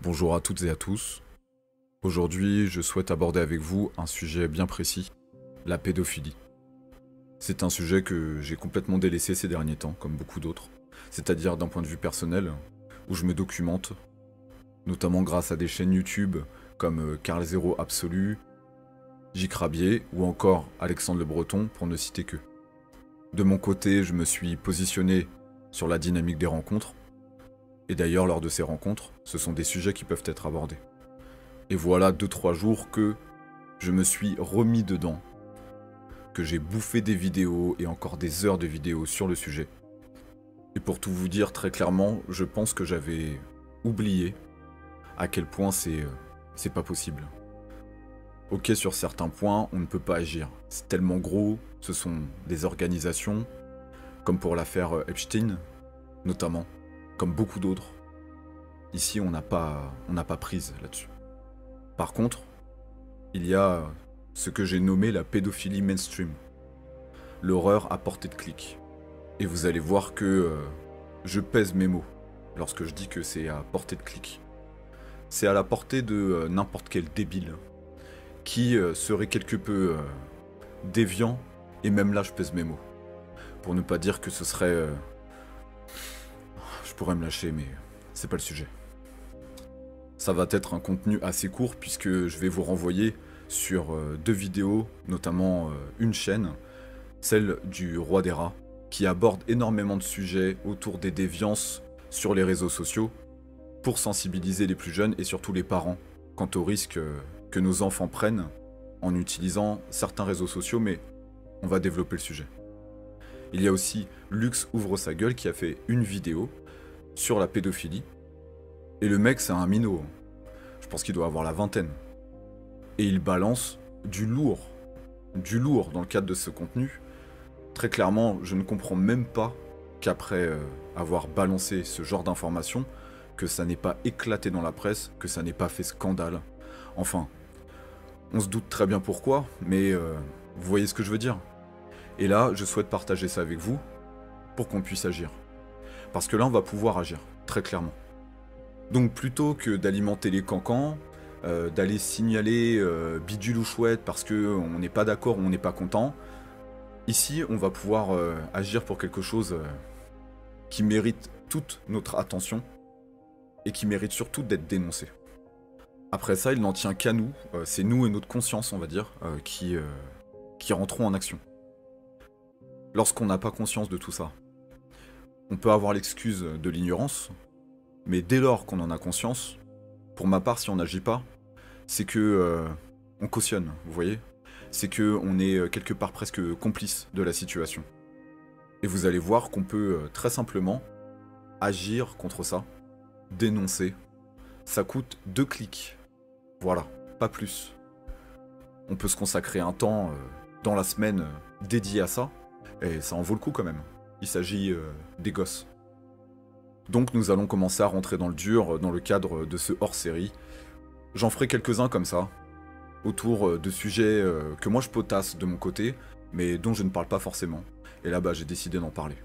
Bonjour à toutes et à tous. Aujourd'hui, je souhaite aborder avec vous un sujet bien précis, la pédophilie. C'est un sujet que j'ai complètement délaissé ces derniers temps, comme beaucoup d'autres, c'est-à-dire d'un point de vue personnel, où je me documente, notamment grâce à des chaînes YouTube comme Carl Zero Absolu, J. Crabier ou encore Alexandre Le Breton, pour ne citer que. De mon côté, je me suis positionné sur la dynamique des rencontres, et d'ailleurs, lors de ces rencontres, ce sont des sujets qui peuvent être abordés. Et voilà 2-3 jours que je me suis remis dedans, que j'ai bouffé des vidéos et encore des heures de vidéos sur le sujet. Et pour tout vous dire très clairement, je pense que j'avais oublié à quel point c'est pas possible. Ok, sur certains points, on ne peut pas agir. C'est tellement gros, ce sont des organisations, comme pour l'affaire Epstein, notamment, comme beaucoup d'autres. Ici, on n'a pas prise là-dessus. Par contre, il y a ce que j'ai nommé la pédophilie mainstream. L'horreur à portée de clic. Et vous allez voir que je pèse mes mots lorsque je dis que c'est à portée de clic. C'est à la portée de n'importe quel débile qui serait quelque peu déviant, et même là je pèse mes mots. Pour ne pas dire que ce serait... Je pourrais me lâcher, mais c'est pas le sujet. Ça va être un contenu assez court puisque je vais vous renvoyer sur 2 vidéos, notamment une chaîne, celle du Roi des Rats, qui aborde énormément de sujets autour des déviances sur les réseaux sociaux pour sensibiliser les plus jeunes et surtout les parents quant aux risques que nos enfants prennent en utilisant certains réseaux sociaux, mais on va développer le sujet. Il y a aussi Lux Ouvre Sa Gueule qui a fait une vidéo sur la pédophilie. Et le mec, c'est un minot. Je pense qu'il doit avoir la vingtaine. Et il balance du lourd dans le cadre de ce contenu. Très clairement, je ne comprends même pas qu'après avoir balancé ce genre d'informations, que ça n'ait pas éclaté dans la presse, que ça n'ait pas fait scandale. Enfin, on se doute très bien pourquoi, mais vous voyez ce que je veux dire. Et là, je souhaite partager ça avec vous pour qu'on puisse agir. Parce que là, on va pouvoir agir, très clairement. Donc plutôt que d'alimenter les cancans, d'aller signaler bidule ou chouette parce qu'on n'est pas d'accord ou on n'est pas content, ici, on va pouvoir agir pour quelque chose qui mérite toute notre attention et qui mérite surtout d'être dénoncé. Après ça, il n'en tient qu'à nous, c'est nous et notre conscience, on va dire, qui rentrons en action. Lorsqu'on n'a pas conscience de tout ça, on peut avoir l'excuse de l'ignorance, mais dès lors qu'on en a conscience, pour ma part, si on n'agit pas, c'est que on cautionne, vous voyez? C'est que on est quelque part presque complice de la situation. Et vous allez voir qu'on peut très simplement agir contre ça, dénoncer. Ça coûte 2 clics. Voilà, pas plus. On peut se consacrer un temps dans la semaine dédié à ça, et ça en vaut le coup quand même. Il s'agit des gosses. Donc nous allons commencer à rentrer dans le dur dans le cadre de ce hors-série. J'en ferai quelques-uns comme ça, autour de sujets que moi je potasse de mon côté, mais dont je ne parle pas forcément. Et là, j'ai décidé d'en parler.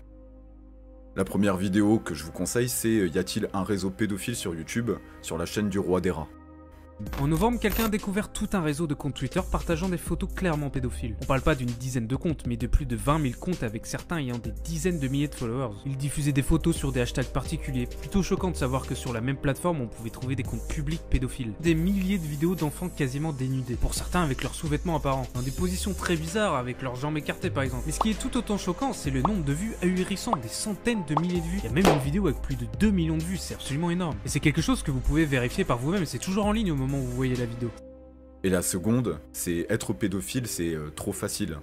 La première vidéo que je vous conseille, c'est Y a-t-il un réseau pédophile sur YouTube, sur la chaîne du Roi des Rats. En novembre, quelqu'un a découvert tout un réseau de comptes Twitter partageant des photos clairement pédophiles. On parle pas d'une dizaine de comptes, mais de plus de 20 000 comptes avec certains ayant des dizaines de milliers de followers. Ils diffusaient des photos sur des hashtags particuliers. Plutôt choquant de savoir que sur la même plateforme, on pouvait trouver des comptes publics pédophiles. Des milliers de vidéos d'enfants quasiment dénudés, pour certains avec leurs sous-vêtements apparents, dans des positions très bizarres avec leurs jambes écartées par exemple. Mais ce qui est tout autant choquant, c'est le nombre de vues ahurissant, des centaines de milliers de vues. Il y a même une vidéo avec plus de 2 millions de vues, c'est absolument énorme. Et c'est quelque chose que vous pouvez vérifier par vous-même, c'est toujours en ligne au moment où vous voyez la vidéo. Et la seconde, c'est être pédophile, c'est trop facile.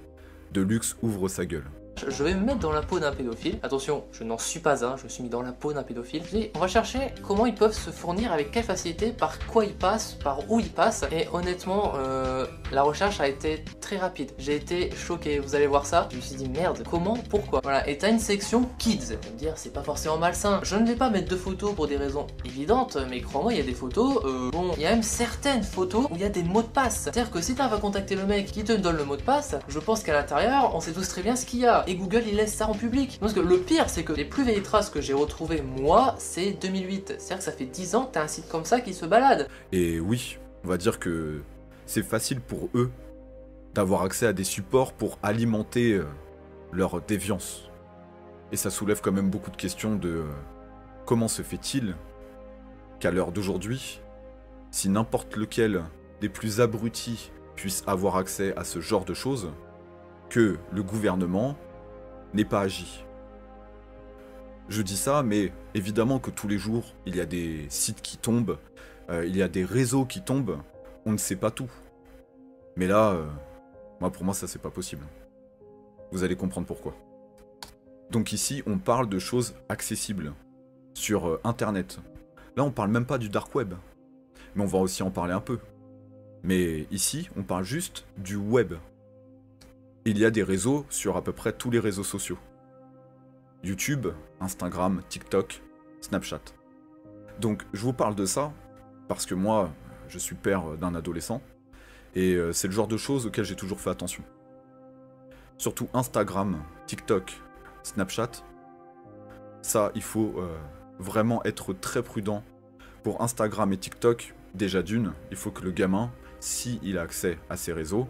De Lux Ouvre Sa Gueule. Je vais me mettre dans la peau d'un pédophile. Attention, je n'en suis pas un, je me suis mis dans la peau d'un pédophile. Et on va chercher comment ils peuvent se fournir, avec quelle facilité, par quoi ils passent, par où ils passent. Et honnêtement, la recherche a été très rapide. J'ai été choqué, vous allez voir ça. Je me suis dit merde, comment, pourquoi? Voilà, et t'as une section kids. Vous allez me dire, c'est pas forcément malsain. Je ne vais pas mettre de photos pour des raisons évidentes, mais crois-moi, il y a des photos, bon, il y a même certaines photos où il y a des mots de passe. C'est-à-dire que si tu vas contacter le mec qui te donne le mot de passe, je pense qu'à l'intérieur, on sait tous très bien ce qu'il y a. et Google il laisse ça en public. Parce que le pire c'est que les plus vieilles traces que j'ai retrouvées moi c'est 2008, c'est-à-dire que ça fait 10 ans que t'as un site comme ça qui se balade. Et oui, on va dire que c'est facile pour eux d'avoir accès à des supports pour alimenter leur déviance. Et ça soulève quand même beaucoup de questions de comment se fait-il qu'à l'heure d'aujourd'hui, si n'importe lequel des plus abrutis puisse avoir accès à ce genre de choses, que le gouvernement n'ait pas agi. Je dis ça, mais évidemment que tous les jours, il y a des sites qui tombent, il y a des réseaux qui tombent, on ne sait pas tout. Mais là, pour moi, ça c'est pas possible. Vous allez comprendre pourquoi. Donc ici, on parle de choses accessibles sur Internet. Là, on parle même pas du dark web, mais on va aussi en parler un peu. Mais ici, on parle juste du web. Il y a des réseaux sur à peu près tous les réseaux sociaux. YouTube, Instagram, TikTok, Snapchat. Donc je vous parle de ça parce que moi, je suis père d'un adolescent et c'est le genre de choses auxquelles j'ai toujours fait attention. Surtout Instagram, TikTok, Snapchat, ça il faut vraiment être très prudent. Pour Instagram et TikTok, déjà d'une, il faut que le gamin, s'il a accès à ces réseaux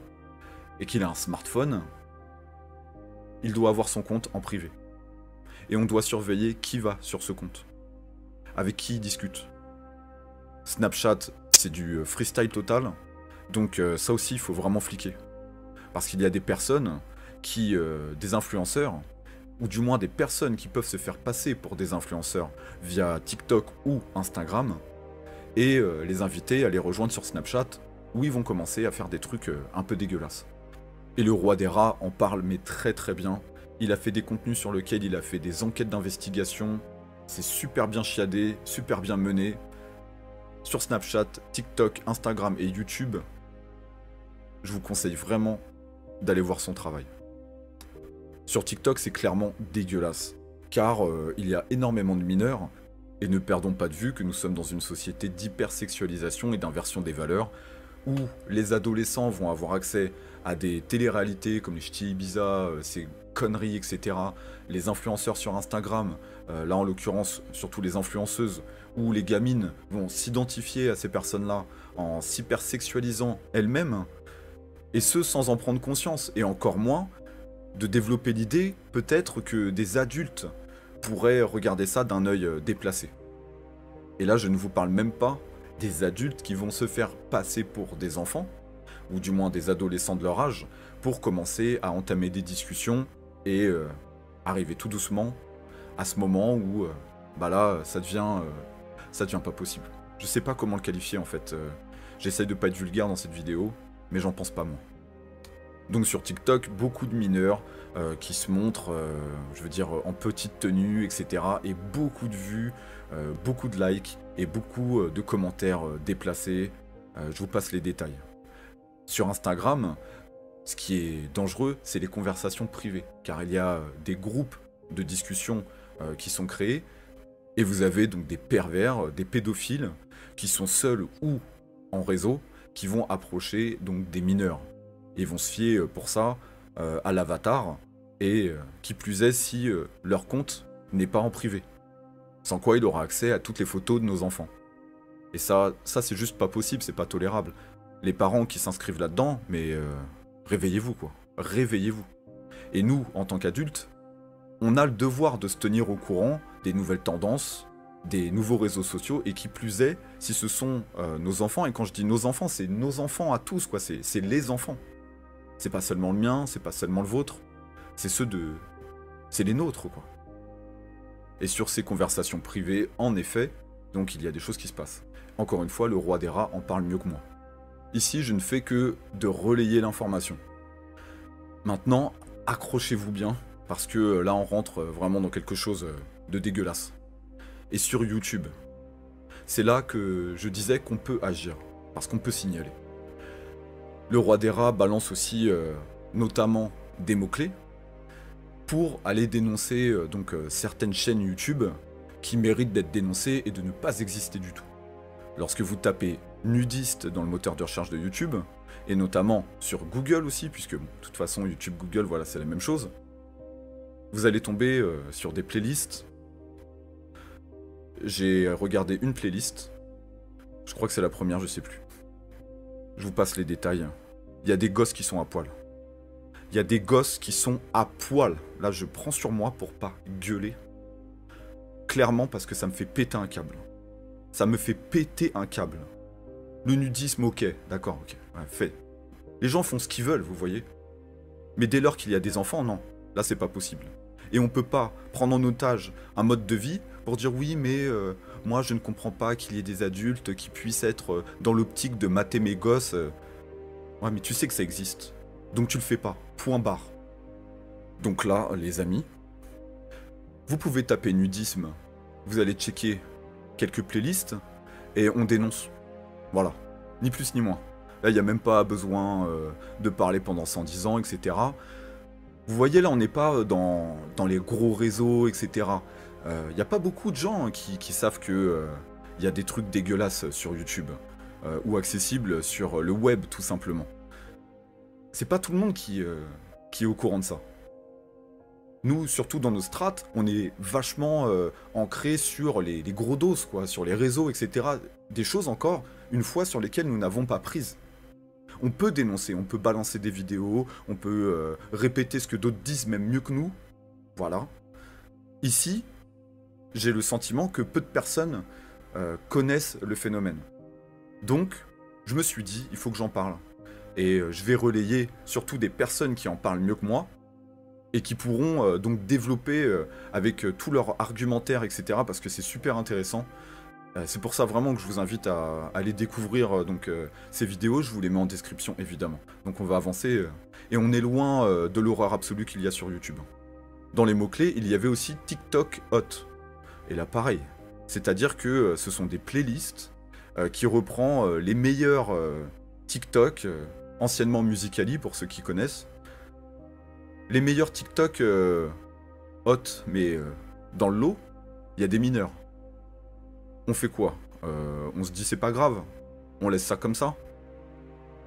et qu'il a un smartphone, il doit avoir son compte en privé. Et on doit surveiller qui va sur ce compte, avec qui il discute. Snapchat, c'est du freestyle total, donc ça aussi, il faut vraiment fliquer. Parce qu'il y a des personnes qui, des influenceurs, ou du moins des personnes qui peuvent se faire passer pour des influenceurs via TikTok ou Instagram, et les inviter à les rejoindre sur Snapchat, où ils vont commencer à faire des trucs un peu dégueulasses. Et le roi des rats en parle mais très très bien. Il a fait des contenus sur lesquels il a fait des enquêtes d'investigation. C'est super bien chiadé, super bien mené. Sur Snapchat, TikTok, Instagram et YouTube, je vous conseille vraiment d'aller voir son travail. Sur TikTok, c'est clairement dégueulasse, car il y a énormément de mineurs, et ne perdons pas de vue que nous sommes dans une société d'hypersexualisation et d'inversion des valeurs, où les adolescents vont avoir accès à des téléréalités comme les ch'tis Ibiza, ces conneries, etc. Les influenceurs sur Instagram, là en l'occurrence surtout les influenceuses, où les gamines vont s'identifier à ces personnes-là en s'hypersexualisant elles-mêmes, et ce sans en prendre conscience, et encore moins de développer l'idée peut-être que des adultes pourraient regarder ça d'un œil déplacé. Et là je ne vous parle même pas des adultes qui vont se faire passer pour des enfants, ou du moins des adolescents de leur âge, pour commencer à entamer des discussions et arriver tout doucement à ce moment où là ça devient pas possible. Je sais pas comment le qualifier en fait, j'essaye de pas être vulgaire dans cette vidéo, mais j'en pense pas moins. Donc sur TikTok, beaucoup de mineurs qui se montrent, je veux dire, en petite tenue, etc. Et beaucoup de vues, beaucoup de likes et beaucoup de commentaires déplacés. Je vous passe les détails. Sur Instagram, ce qui est dangereux, c'est les conversations privées, car il y a des groupes de discussion qui sont créés, et vous avez donc des pervers, des pédophiles, qui sont seuls ou en réseau, qui vont approcher donc des mineurs. Et vont se fier pour ça à l'avatar, et qui plus est si leur compte n'est pas en privé. Sans quoi il aura accès à toutes les photos de nos enfants. Et ça c'est juste pas possible, c'est pas tolérable. Les parents qui s'inscrivent là-dedans, mais réveillez-vous quoi, réveillez-vous. Et nous, en tant qu'adultes, on a le devoir de se tenir au courant des nouvelles tendances, des nouveaux réseaux sociaux, et qui plus est, si ce sont nos enfants, et quand je dis nos enfants, c'est nos enfants à tous, quoi, c'est les enfants. C'est pas seulement le mien, c'est pas seulement le vôtre, c'est c'est les nôtres, quoi. Et sur ces conversations privées, en effet, donc il y a des choses qui se passent. Encore une fois, le roi des rats en parle mieux que moi. Ici, je ne fais que de relayer l'information. Maintenant, accrochez-vous bien, parce que là, on rentre vraiment dans quelque chose de dégueulasse. Et sur YouTube, c'est là que je disais qu'on peut agir, parce qu'on peut signaler. Le roi des rats balance aussi notamment des mots-clés pour aller dénoncer certaines chaînes YouTube qui méritent d'être dénoncées et de ne pas exister du tout. Lorsque vous tapez nudiste dans le moteur de recherche de YouTube, et notamment sur Google aussi, puisque bon, de toute façon YouTube, Google, voilà, c'est la même chose, Vous allez tomber sur des playlists. J'ai regardé une playlist. Je crois que c'est la première, je sais plus. Je vous passe les détails. Il y a des gosses qui sont à poil. Il y a des gosses qui sont à poil. Là, je prends sur moi pour pas gueuler. Clairement, parce que ça me fait péter un câble. Ça me fait péter un câble. Le nudisme, ok, d'accord, ok. Ouais, fait. Les gens font ce qu'ils veulent, vous voyez. Mais dès lors qu'il y a des enfants, non. Là, c'est pas possible. Et on peut pas prendre en otage un mode de vie pour dire oui, mais moi, je ne comprends pas qu'il y ait des adultes qui puissent être dans l'optique de mater mes gosses. Ouais, mais tu sais que ça existe. Donc tu le fais pas. Point barre. Donc là, les amis, vous pouvez taper nudisme. Vous allez checker quelques playlists et on dénonce. Voilà. Ni plus ni moins. Là, il n'y a même pas besoin de parler pendant 110 ans, etc. Vous voyez, là, on n'est pas dans les gros réseaux, etc. Il n'y a pas beaucoup de gens qui savent que y a des trucs dégueulasses sur YouTube ou accessibles sur le web, tout simplement. C'est pas tout le monde qui est au courant de ça. Nous, surtout dans nos strates, on est vachement ancré sur les gros dos, quoi, sur les réseaux, etc. Des choses encore, une fois, sur lesquelles nous n'avons pas prise. On peut dénoncer, on peut balancer des vidéos, on peut répéter ce que d'autres disent, même mieux que nous. Voilà. Ici, j'ai le sentiment que peu de personnes connaissent le phénomène. Donc, je me suis dit, il faut que j'en parle. Et je vais relayer surtout des personnes qui en parlent mieux que moi, et qui pourront donc développer avec tout leur argumentaire, etc., parce que c'est super intéressant. C'est pour ça vraiment que je vous invite à aller découvrir ces vidéos, je vous les mets en description évidemment. Donc on va avancer, et on est loin de l'horreur absolue qu'il y a sur YouTube. Dans les mots-clés, il y avait aussi TikTok Hot. Et là pareil, c'est-à-dire que ce sont des playlists qui reprend les meilleurs TikTok, anciennement Musical.ly pour ceux qui connaissent. Les meilleurs TikTok hot, mais dans le lot, il y a des mineurs. On fait quoi? On se dit c'est pas grave, on laisse ça comme ça.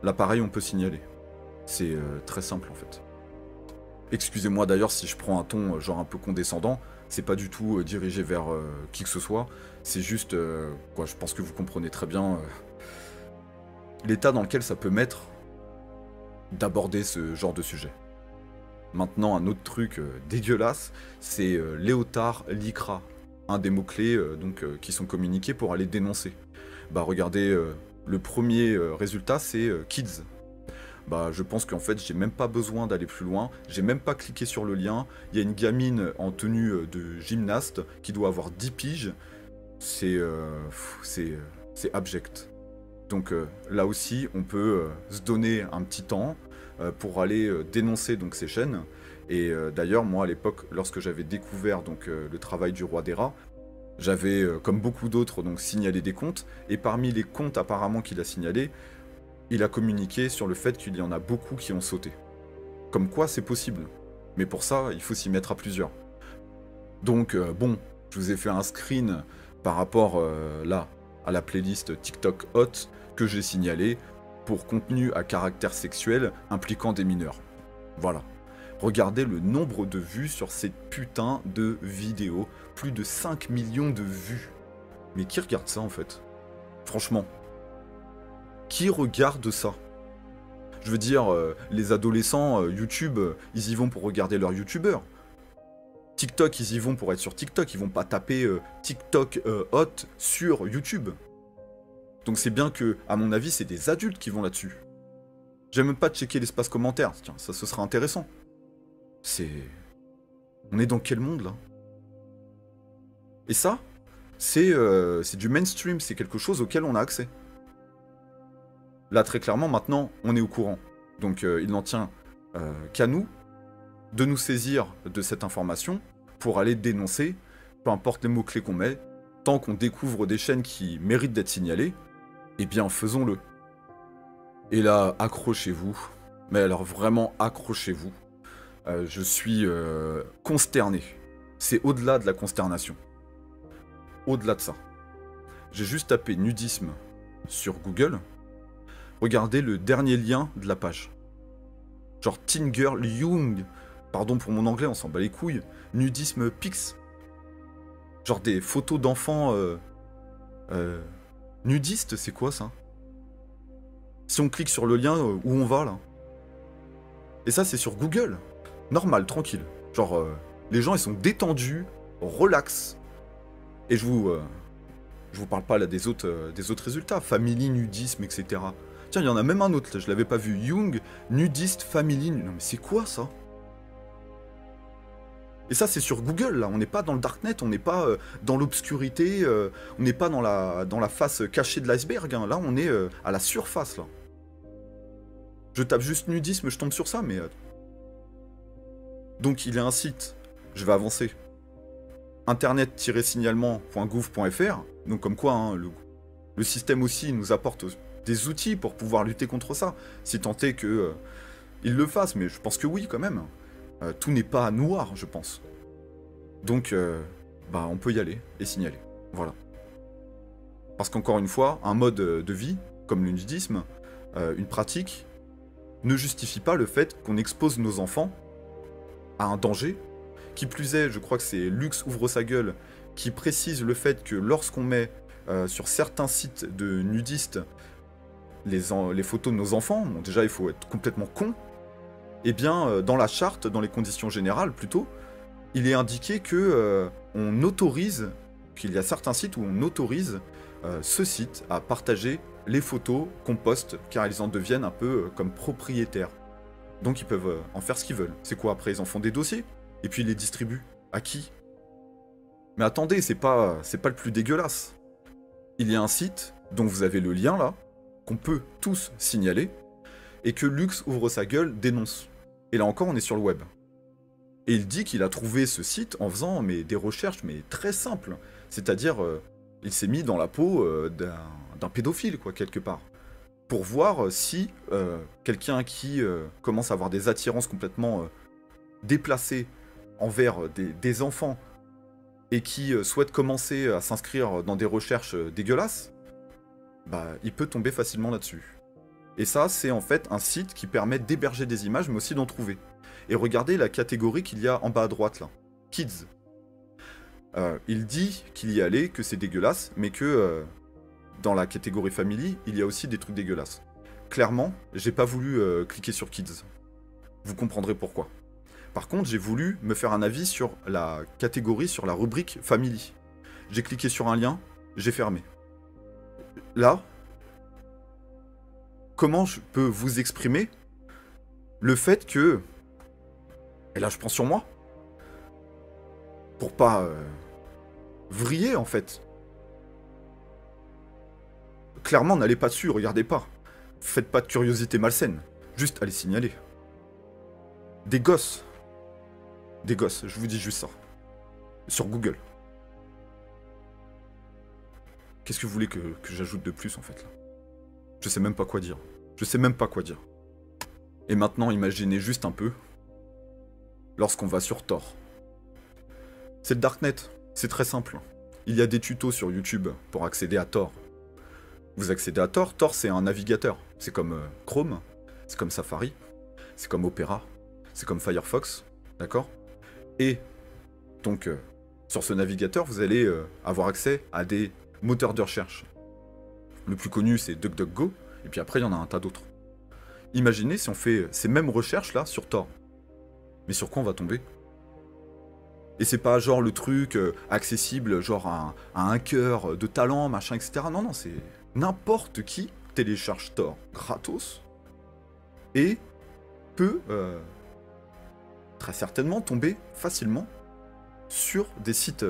Là pareil, on peut signaler. C'est très simple en fait. Excusez-moi d'ailleurs si je prends un ton genre un peu condescendant, c'est pas du tout dirigé vers qui que ce soit, c'est juste, quoi, je pense que vous comprenez très bien l'état dans lequel ça peut mettre d'aborder ce genre de sujet. Maintenant, un autre truc dégueulasse, c'est léotard, lycra, un des mots-clés qui sont communiqués pour aller dénoncer. Bah regardez, le premier résultat, c'est kids. Bah je pense qu'en fait, j'ai même pas besoin d'aller plus loin, j'ai même pas cliqué sur le lien, il y a une gamine en tenue de gymnaste qui doit avoir 10 piges, c'est abject. Donc là aussi, on peut se donner un petit temps pour aller dénoncer donc ces chaînes. Et d'ailleurs, moi à l'époque, lorsque j'avais découvert le travail du roi des rats, j'avais, comme beaucoup d'autres, signalé des comptes. Et parmi les comptes apparemment qu'il a signalés, il a communiqué sur le fait qu'il y en a beaucoup qui ont sauté. Comme quoi, c'est possible. Mais pour ça, il faut s'y mettre à plusieurs. Donc bon, je vous ai fait un screen par rapport là à la playlist TikTok Hot que j'ai signalé pour contenu à caractère sexuel impliquant des mineurs. Voilà. Regardez le nombre de vues sur cette putain de vidéo. Plus de 5 millions de vues. Mais qui regarde ça en fait? Franchement. Qui regarde ça? Je veux dire, les adolescents, YouTube, ils y vont pour regarder leurs youtubeurs. TikTok, ils y vont pour être sur TikTok. Ils vont pas taper TikTok Hot sur YouTube. Donc c'est bien que, à mon avis, c'est des adultes qui vont là-dessus. J'aime même pas checker l'espace commentaire. Tiens, ça ce sera intéressant. On est dans quel monde, là? Et ça, c'est du mainstream, c'est quelque chose auquel on a accès. Là, très clairement, maintenant, on est au courant. Donc il n'en tient qu'à nous de nous saisir de cette information pour aller dénoncer, peu importe les mots-clés qu'on met, tant qu'on découvre des chaînes qui méritent d'être signalées, eh bien, faisons-le. Et là, accrochez-vous. Mais alors, vraiment, accrochez-vous. Je suis consterné. C'est au-delà de la consternation. Au-delà de ça. J'ai juste tapé nudisme sur Google. Regardez le dernier lien de la page. Genre Teen Girl Young Pardon pour mon anglais, on s'en bat les couilles. Nudisme pics. Genre des photos d'enfants nudistes, c'est quoi ça? Si on clique sur le lien, où on va là? Et ça, c'est sur Google. Normal, tranquille. Genre, les gens, ils sont détendus, relax. Et je vous parle pas là des autres résultats. Family, nudisme, etc. Tiens, il y en a même un autre, là, je l'avais pas vu. Young, nudiste, family... Non mais c'est quoi ça? Et ça, c'est sur Google, là. On n'est pas dans le darknet, on n'est pas dans l'obscurité, on n'est pas dans la face cachée de l'iceberg. Hein. Là, on est à la surface, là. Je tape juste nudisme, je tombe sur ça, mais... Donc, il y a un site, je vais avancer, internet-signalement.gouv.fr, donc comme quoi, hein, le système aussi nous apporte des outils pour pouvoir lutter contre ça, si tant est que il le fasse, mais je pense que oui, quand même. Tout n'est pas noir, je pense. Donc, bah, on peut y aller et signaler. Voilà. Parce qu'encore une fois, un mode de vie, comme le nudisme, une pratique, ne justifie pas le fait qu'on expose nos enfants à un danger. Qui plus est, je crois que c'est Lux ouvre sa gueule qui précise le fait que lorsqu'on met sur certains sites de nudistes les photos de nos enfants, bon déjà il faut être complètement con, et bien dans la charte, dans les conditions générales plutôt, il est indiqué que on autorise, qu'il y a certains sites où on autorise ce site à partager les photos qu'on poste, car ils en deviennent un peu comme propriétaires. Donc ils peuvent en faire ce qu'ils veulent. C'est quoi après? Ils en font des dossiers, et puis ils les distribuent. À qui? Mais attendez, c'est pas le plus dégueulasse. Il y a un site dont vous avez le lien là, qu'on peut tous signaler, et que Lux ouvre sa gueule dénonce. Et là encore, on est sur le web. Et il dit qu'il a trouvé ce site en faisant des recherches mais très simples. C'est-à-dire, il s'est mis dans la peau d'un pédophile, quoi, quelque part. Pour voir si quelqu'un qui commence à avoir des attirances complètement déplacées envers des enfants et qui souhaite commencer à s'inscrire dans des recherches dégueulasses, bah, il peut tomber facilement là-dessus. Et ça, c'est en fait un site qui permet d'héberger des images, mais aussi d'en trouver. Et regardez la catégorie qu'il y a en bas à droite, là. Kids. Il dit qu'il y allait, que c'est dégueulasse, mais que dans la catégorie Family, il y a aussi des trucs dégueulasses. Clairement, j'ai pas voulu cliquer sur Kids. Vous comprendrez pourquoi. Par contre, j'ai voulu me faire un avis sur la catégorie, sur la rubrique Family. J'ai cliqué sur un lien, j'ai fermé. Là, comment je peux vous exprimer le fait que... Et là, je prends sur moi. Pour pas vriller, en fait. Clairement, n'allez pas dessus, regardez pas. Faites pas de curiosité malsaine. Juste allez signaler. Des gosses. Des gosses, je vous dis juste ça. Sur Google. Qu'est-ce que vous voulez que j'ajoute de plus, en fait, là? Je sais même pas quoi dire. Je sais même pas quoi dire. Et maintenant, imaginez juste un peu lorsqu'on va sur Tor. C'est le Darknet, c'est très simple. Il y a des tutos sur YouTube pour accéder à Tor. Vous accédez à Tor, Tor c'est un navigateur. C'est comme Chrome, c'est comme Safari, c'est comme Opera, c'est comme Firefox, d'accord? Et donc, sur ce navigateur, vous allez avoir accès à des moteurs de recherche. Le plus connu, c'est DuckDuckGo, et puis après, il y en a un tas d'autres. Imaginez si on fait ces mêmes recherches-là sur Tor. Mais sur quoi on va tomber? Et c'est pas genre le truc accessible, genre à un hacker de talent, machin, etc. Non, non, c'est n'importe qui télécharge Tor gratos et peut très certainement tomber facilement sur des sites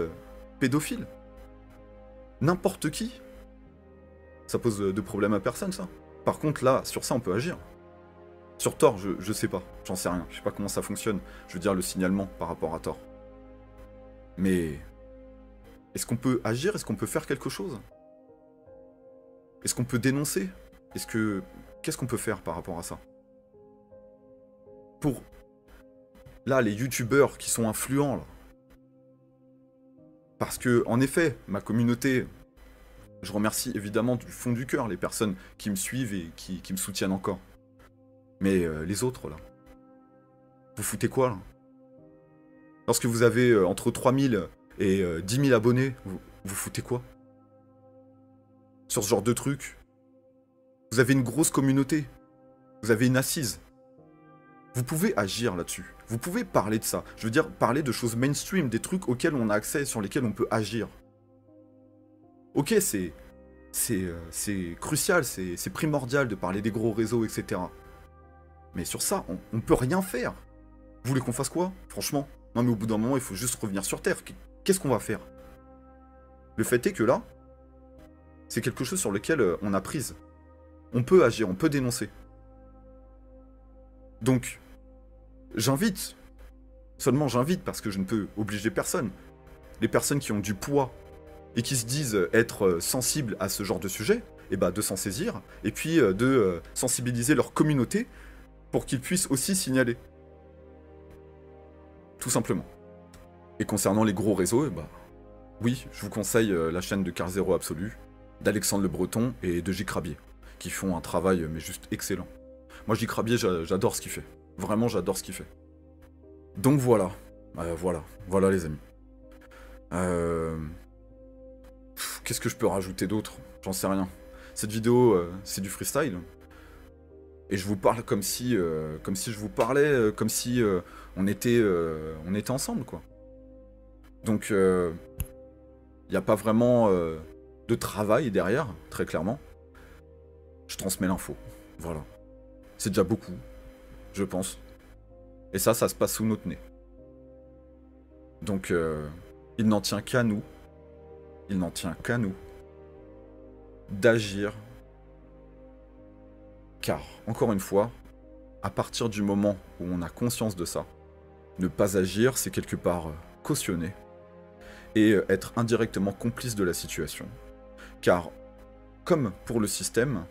pédophiles. N'importe qui. Ça pose de problème à personne, ça. Par contre, là, sur ça, on peut agir. Sur Tor, je sais pas. J'en sais rien. Je sais pas comment ça fonctionne. Je veux dire, le signalement par rapport à Tor. Mais... est-ce qu'on peut agir? Est-ce qu'on peut faire quelque chose? Est-ce qu'on peut dénoncer? Qu'est-ce qu'on peut faire par rapport à ça? Pour... là, les youtubeurs qui sont influents, là. Parce que, en effet, ma communauté... je remercie évidemment du fond du cœur les personnes qui me suivent et qui me soutiennent encore. Mais les autres, là, vous foutez quoi, là? Lorsque vous avez entre 3000 et 10 000 abonnés, vous foutez quoi? Sur ce genre de truc. Vous avez une grosse communauté. Vous avez une assise. Vous pouvez agir là-dessus. Vous pouvez parler de ça. Je veux dire, parler de choses mainstream, des trucs auxquels on a accès, sur lesquels on peut agir. Ok, c'est crucial, c'est primordial de parler des gros réseaux, etc. Mais sur ça, on peut rien faire. Vous voulez qu'on fasse quoi? Franchement. Non mais au bout d'un moment, il faut juste revenir sur Terre. Qu'est-ce qu'on va faire? Le fait est que là, c'est quelque chose sur lequel on a prise. On peut agir, on peut dénoncer. Donc, j'invite, seulement j'invite parce que je ne peux obliger personne, les personnes qui ont du poids et qui se disent être sensibles à ce genre de sujet, et bah de s'en saisir, et puis de sensibiliser leur communauté pour qu'ils puissent aussi signaler. Tout simplement. Et concernant les gros réseaux, bah, oui, je vous conseille la chaîne de Car Zero Absolu, d'Alexandre Le Breton et de J. Crabier, qui font un travail mais juste excellent. Moi, J. Crabier, j'adore ce qu'il fait. Vraiment, j'adore ce qu'il fait. Donc voilà. Voilà les amis. Qu'est-ce que je peux rajouter d'autre? J'en sais rien. Cette vidéo, c'est du freestyle. Et je vous parle comme si je vous parlais, comme si on était ensemble, quoi. Donc, il n'y a pas vraiment de travail derrière, très clairement. Je transmets l'info. Voilà. C'est déjà beaucoup, je pense. Et ça se passe sous notre nez. Donc, il n'en tient qu'à nous. Il n'en tient qu'à nous d'agir. Car, encore une fois, à partir du moment où on a conscience de ça, ne pas agir, c'est quelque part cautionner et être indirectement complice de la situation. Car, comme pour le système,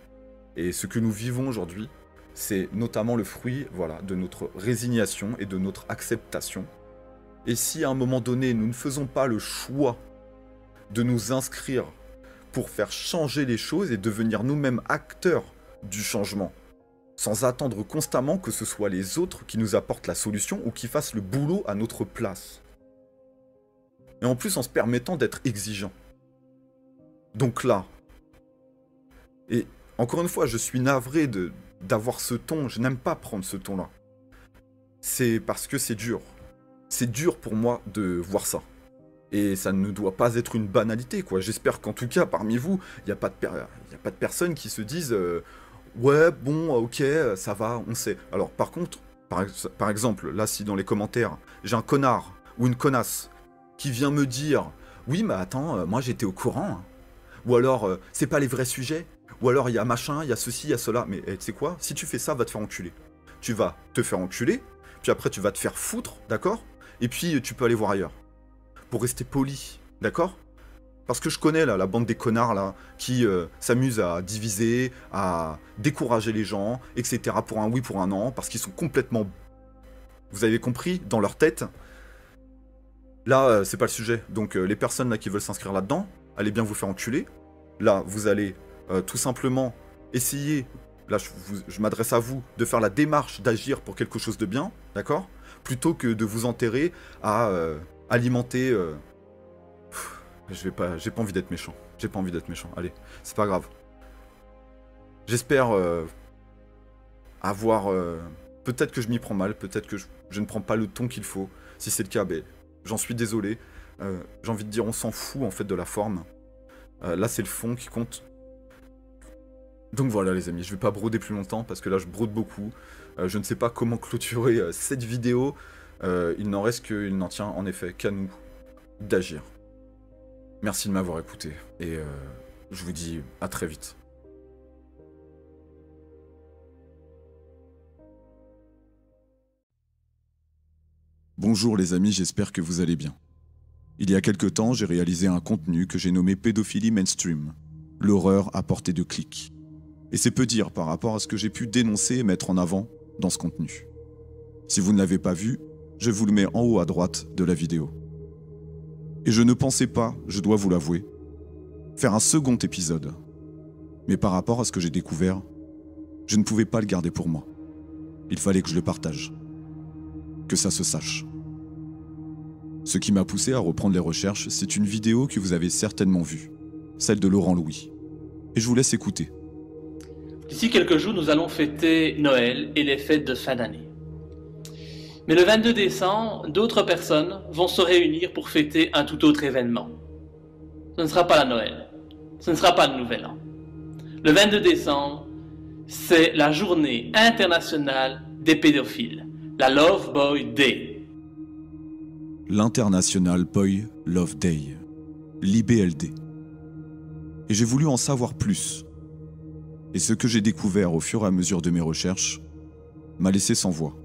et ce que nous vivons aujourd'hui, c'est notamment le fruit, voilà, de notre résignation et de notre acceptation. Et si à un moment donné, nous ne faisons pas le choix de nous inscrire pour faire changer les choses et devenir nous-mêmes acteurs du changement, sans attendre constamment que ce soit les autres qui nous apportent la solution ou qui fassent le boulot à notre place. Et en plus en se permettant d'être exigeant. Donc là, et encore une fois, je suis navré d'avoir ce ton, je n'aime pas prendre ce ton-là. C'est parce que c'est dur. C'est dur pour moi de voir ça. Et ça ne doit pas être une banalité, quoi. J'espère qu'en tout cas, parmi vous, il n'y a pas de personnes qui se disent ouais, bon, ok, ça va, on sait. Alors, par contre, par exemple, là, si dans les commentaires, j'ai un connard ou une connasse qui vient me dire oui, mais attends, moi j'étais au courant. Hein. Ou alors, c'est pas les vrais sujets. Ou alors, il y a machin, il y a ceci, il y a cela. Mais tu sais quoi? Si tu fais ça, va te faire enculer. Tu vas te faire enculer, puis après, tu vas te faire foutre, d'accord? Et puis, tu peux aller voir ailleurs. Pour rester poli, d'accord? Parce que je connais là, la bande des connards là, qui s'amusent à diviser, à décourager les gens, etc. pour un oui, pour un non, parce qu'ils sont complètement... Vous avez compris, dans leur tête. Là, c'est pas le sujet. Donc les personnes là qui veulent s'inscrire là-dedans, allez bien vous faire enculer. Là, vous allez tout simplement essayer, là je m'adresse à vous, de faire la démarche d'agir pour quelque chose de bien, d'accord? Plutôt que de vous enterrer à alimenter... j'ai pas envie d'être méchant. J'ai pas envie d'être méchant. Allez, c'est pas grave. J'espère avoir... peut-être que je m'y prends mal, peut-être que je ne prends pas le ton qu'il faut. Si c'est le cas, ben, j'en suis désolé. J'ai envie de dire, on s'en fout en fait de la forme. Là, c'est le fond qui compte. Donc voilà les amis, je vais pas broder plus longtemps parce que là je brode beaucoup. Je ne sais pas comment clôturer cette vidéo. Il n'en tient en effet qu'à nous d'agir. Merci de m'avoir écouté et je vous dis à très vite. Bonjour les amis, j'espère que vous allez bien. Il y a quelque temps, j'ai réalisé un contenu que j'ai nommé Pédophilie Mainstream, l'horreur à portée de clic. Et c'est peu dire par rapport à ce que j'ai pu dénoncer et mettre en avant dans ce contenu. Si vous ne l'avez pas vu, je vous le mets en haut à droite de la vidéo. Et je ne pensais pas, je dois vous l'avouer, faire un second épisode. Mais par rapport à ce que j'ai découvert, je ne pouvais pas le garder pour moi. Il fallait que je le partage. Que ça se sache. Ce qui m'a poussé à reprendre les recherches, c'est une vidéo que vous avez certainement vue, celle de Laurent Louis. Et je vous laisse écouter. D'ici quelques jours, nous allons fêter Noël et les fêtes de fin d'année. Mais le 22 décembre, d'autres personnes vont se réunir pour fêter un tout autre événement. Ce ne sera pas la Noël, ce ne sera pas le Nouvel An. Le 22 décembre, c'est la journée internationale des pédophiles, la Love Boy Day. L'International Boy Love Day, l'IBLD. Et j'ai voulu en savoir plus. Et ce que j'ai découvert au fur et à mesure de mes recherches m'a laissé sans voix.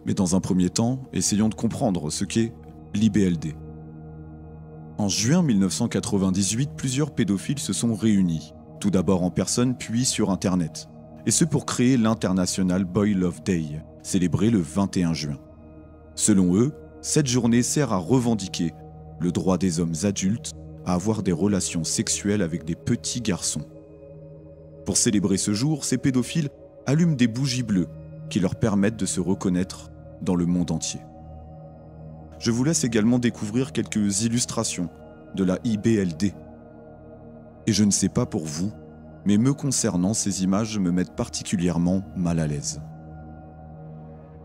Mais dans un premier temps, essayons de comprendre ce qu'est l'IBLD. En juin 1998, plusieurs pédophiles se sont réunis, tout d'abord en personne puis sur Internet, et ce pour créer l'International Boy Love Day, célébré le 21 juin. Selon eux, cette journée sert à revendiquer le droit des hommes adultes à avoir des relations sexuelles avec des petits garçons. Pour célébrer ce jour, ces pédophiles allument des bougies bleues qui leur permettent de se reconnaître dans le monde entier. Je vous laisse également découvrir quelques illustrations de la IBLD. Et je ne sais pas pour vous, mais me concernant, ces images me mettent particulièrement mal à l'aise.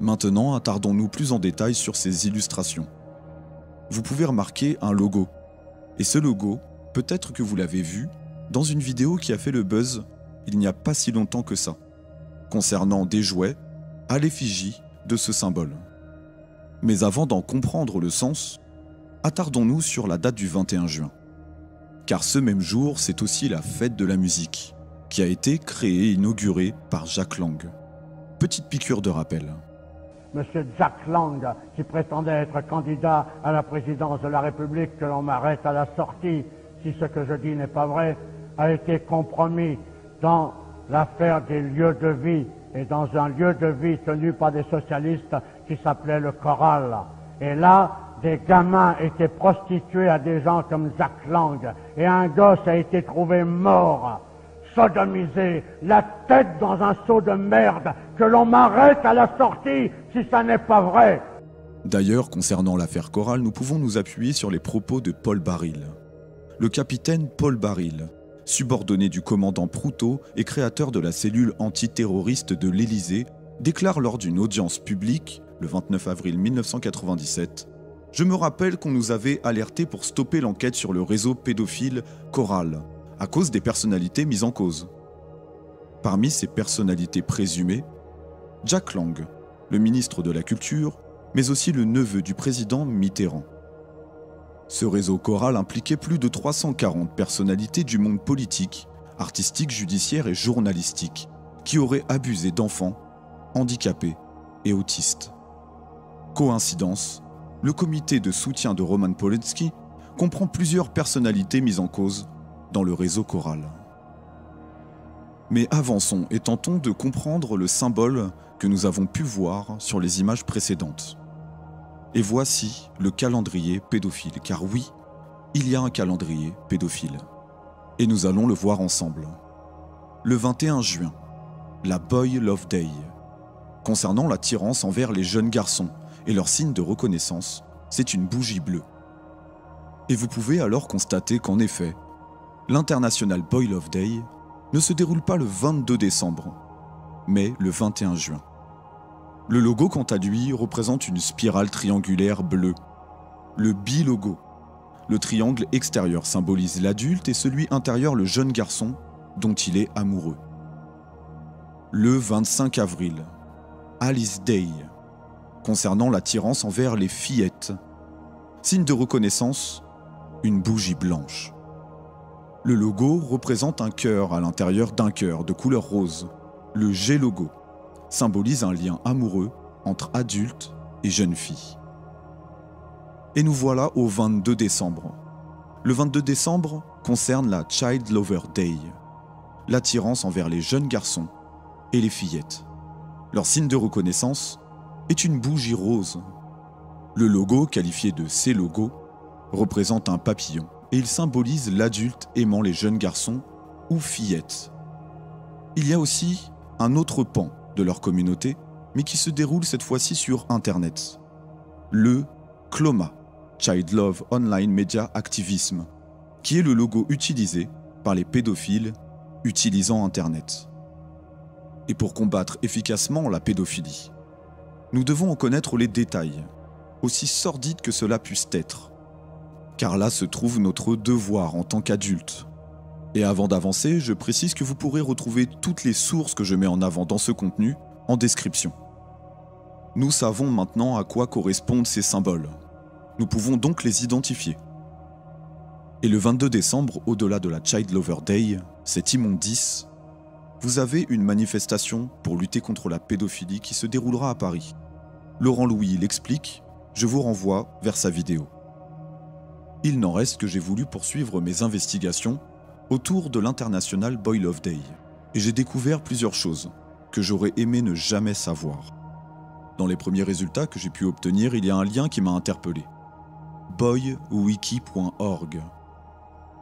Maintenant, attardons-nous plus en détail sur ces illustrations. Vous pouvez remarquer un logo. Et ce logo, peut-être que vous l'avez vu dans une vidéo qui a fait le buzz il n'y a pas si longtemps que ça, concernant des jouets à l'effigie de ce symbole. Mais avant d'en comprendre le sens, attardons-nous sur la date du 21 juin. Car ce même jour, c'est aussi la fête de la musique, qui a été créée et inaugurée par Jack Lang. Petite piqûre de rappel. Monsieur Jack Lang, qui prétendait être candidat à la présidence de la République, que l'on m'arrête à la sortie, si ce que je dis n'est pas vrai, a été compromis dans l'affaire des lieux de vie et dans un lieu de vie tenu par des socialistes qui s'appelait le Choral. Et là, des gamins étaient prostitués à des gens comme Jack Lang, et un gosse a été trouvé mort, sodomisé, la tête dans un seau de merde, que l'on m'arrête à la sortie si ça n'est pas vrai. D'ailleurs, concernant l'affaire Choral, nous pouvons nous appuyer sur les propos de Paul Baril. Le capitaine Paul Baril, subordonné du commandant Proutot et créateur de la cellule antiterroriste de l'Élysée, déclare lors d'une audience publique, le 29 avril 1997, « Je me rappelle qu'on nous avait alerté pour stopper l'enquête sur le réseau pédophile Choral, à cause des personnalités mises en cause. Parmi ces personnalités présumées, Jack Lang, le ministre de la Culture, mais aussi le neveu du président Mitterrand. Ce réseau choral impliquait plus de 340 personnalités du monde politique, artistique, judiciaire et journalistique, qui auraient abusé d'enfants, handicapés et autistes. Coïncidence, le comité de soutien de Roman Polanski comprend plusieurs personnalités mises en cause dans le réseau choral. Mais avançons et tentons de comprendre le symbole que nous avons pu voir sur les images précédentes. Et voici le calendrier pédophile, car oui, il y a un calendrier pédophile. Et nous allons le voir ensemble. Le 21 juin, la Boy Love Day. Concernant l'attirance envers les jeunes garçons et leur signe de reconnaissance, c'est une bougie bleue. Et vous pouvez alors constater qu'en effet, l'International Boy Love Day ne se déroule pas le 22 décembre, mais le 21 juin. Le logo, quant à lui, représente une spirale triangulaire bleue, le bilogo. Le triangle extérieur symbolise l'adulte et celui intérieur le jeune garçon dont il est amoureux. Le 25 avril, Alice Day, concernant l'attirance envers les fillettes. Signe de reconnaissance, une bougie blanche. Le logo représente un cœur à l'intérieur d'un cœur de couleur rose. Le G-logo symbolise un lien amoureux entre adultes et jeunes filles. Et nous voilà au 22 décembre. Le 22 décembre concerne la Child Lover Day, l'attirance envers les jeunes garçons et les fillettes. Leur signe de reconnaissance est une bougie rose. Le logo, qualifié de C-logo, représente un papillon et il symbolise l'adulte aimant les jeunes garçons ou fillettes. Il y a aussi un autre pan de leur communauté, mais qui se déroule cette fois-ci sur Internet. Le CLOMA, Child Love Online Media Activism, qui est le logo utilisé par les pédophiles utilisant Internet. Et pour combattre efficacement la pédophilie, nous devons en connaître les détails, aussi sordides que cela puisse être. Car là se trouve notre devoir en tant qu'adultes. Et avant d'avancer, je précise que vous pourrez retrouver toutes les sources que je mets en avant dans ce contenu en description. Nous savons maintenant à quoi correspondent ces symboles. Nous pouvons donc les identifier. Et le 22 décembre, au-delà de la Child Lover Day, cet immondice, vous avez une manifestation pour lutter contre la pédophilie qui se déroulera à Paris. Laurent Louis l'explique, je vous renvoie vers sa vidéo. Il n'en reste que j'ai voulu poursuivre mes investigations autour de l'International Boy Love Day. Et j'ai découvert plusieurs choses que j'aurais aimé ne jamais savoir. Dans les premiers résultats que j'ai pu obtenir, il y a un lien qui m'a interpellé. boywiki.org.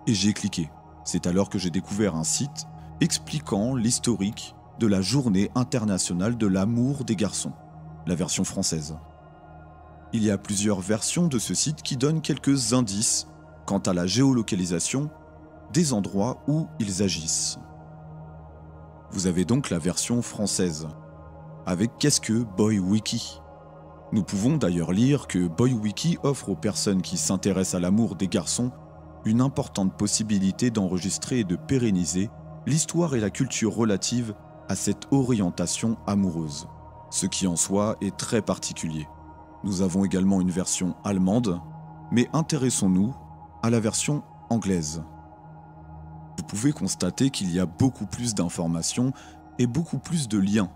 Et j'y ai cliqué. C'est alors que j'ai découvert un site expliquant l'historique de la Journée internationale de l'amour des garçons, la version française. Il y a plusieurs versions de ce site qui donnent quelques indices quant à la géolocalisation des endroits où ils agissent. Vous avez donc la version française, avec qu'est-ce que BoyWiki. Nous pouvons d'ailleurs lire que BoyWiki offre aux personnes qui s'intéressent à l'amour des garçons une importante possibilité d'enregistrer et de pérenniser l'histoire et la culture relative à cette orientation amoureuse, ce qui en soi est très particulier. Nous avons également une version allemande, mais intéressons-nous à la version anglaise. Vous pouvez constater qu'il y a beaucoup plus d'informations et beaucoup plus de liens.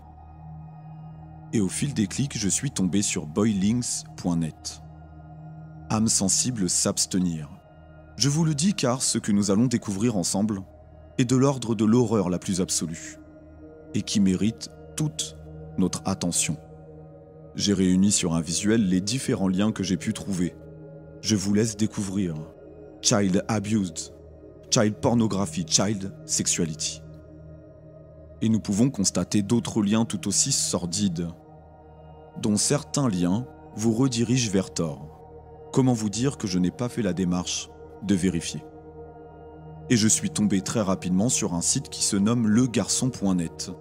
Et au fil des clics, je suis tombé sur boylinks.net. Âme sensible s'abstenir. Je vous le dis car ce que nous allons découvrir ensemble est de l'ordre de l'horreur la plus absolue et qui mérite toute notre attention. J'ai réuni sur un visuel les différents liens que j'ai pu trouver. Je vous laisse découvrir Child Abused, Child Pornography, Child Sexuality. Et nous pouvons constater d'autres liens tout aussi sordides, dont certains liens vous redirigent vers tort. Comment vous dire que je n'ai pas fait la démarche de vérifier? Et je suis tombé très rapidement sur un site qui se nomme legarçon.net,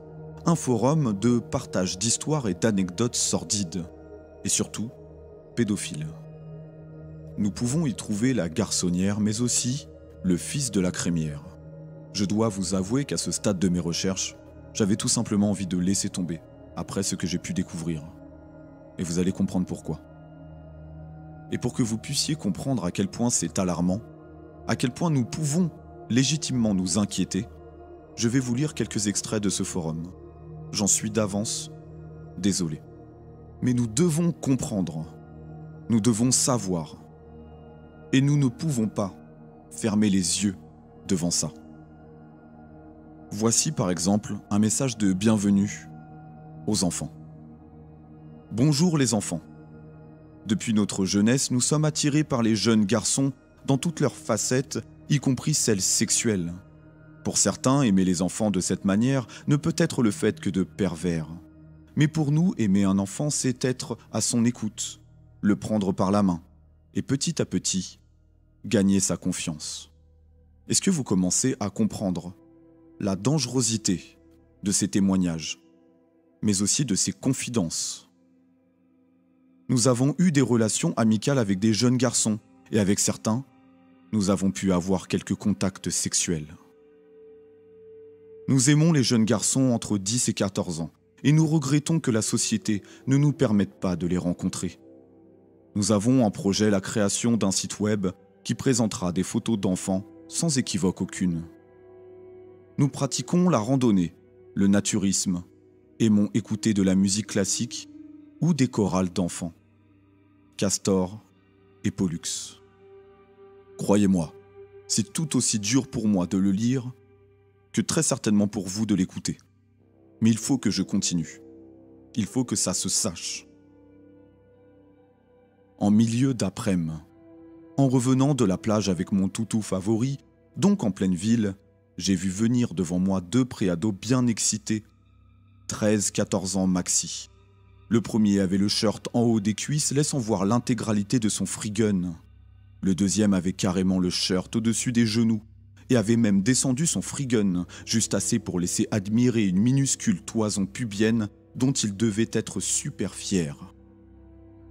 un forum de partage d'histoires et d'anecdotes sordides, et surtout pédophiles. Nous pouvons y trouver la garçonnière, mais aussi le fils de la crémière. Je dois vous avouer qu'à ce stade de mes recherches, j'avais tout simplement envie de laisser tomber, après ce que j'ai pu découvrir. Et vous allez comprendre pourquoi. Et pour que vous puissiez comprendre à quel point c'est alarmant, à quel point nous pouvons légitimement nous inquiéter, je vais vous lire quelques extraits de ce forum. J'en suis d'avance désolé. Mais nous devons comprendre, nous devons savoir, et nous ne pouvons pas fermer les yeux devant ça. Voici par exemple un message de bienvenue aux enfants. Bonjour les enfants. Depuis notre jeunesse, nous sommes attirés par les jeunes garçons dans toutes leurs facettes, y compris celles sexuelles. Pour certains, aimer les enfants de cette manière ne peut être le fait que de pervers. Mais pour nous, aimer un enfant, c'est être à son écoute, le prendre par la main, et petit à petit, gagner sa confiance. Est-ce que vous commencez à comprendre la dangerosité de ces témoignages, mais aussi de ces confidences? Nous avons eu des relations amicales avec des jeunes garçons, et avec certains, nous avons pu avoir quelques contacts sexuels. Nous aimons les jeunes garçons entre 10 et 14 ans, et nous regrettons que la société ne nous permette pas de les rencontrer. Nous avons en projet la création d'un site web qui présentera des photos d'enfants sans équivoque aucune. Nous pratiquons la randonnée, le naturisme, aimons écouter de la musique classique ou des chorales d'enfants. Castor et Pollux. Croyez-moi, c'est tout aussi dur pour moi de le lire que très certainement pour vous de l'écouter. Mais il faut que je continue. Il faut que ça se sache. En milieu d'après-midi, en revenant de la plage avec mon toutou favori, donc en pleine ville, j'ai vu venir devant moi deux préados bien excités, 13-14 ans maxi. Le premier avait le shirt en haut des cuisses, laissant voir l'intégralité de son free gun, Le deuxième avait carrément le shirt au-dessus des genoux et avait même descendu son free gun, juste assez pour laisser admirer une minuscule toison pubienne dont il devait être super fier.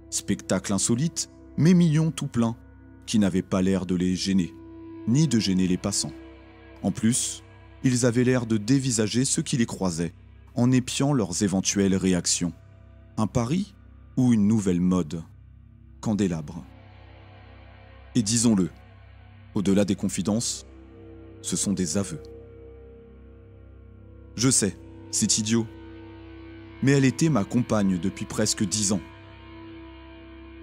Spectacle insolite, mais mignon tout plein, qui n'avait pas l'air de les gêner, ni de gêner les passants. En plus, ils avaient l'air de dévisager ceux qui les croisaient, en épiant leurs éventuelles réactions. Un pari ou une nouvelle mode? Candélabre. Et disons-le, au-delà des confidences, ce sont des aveux. Je sais, c'est idiot, mais elle était ma compagne depuis presque 10 ans.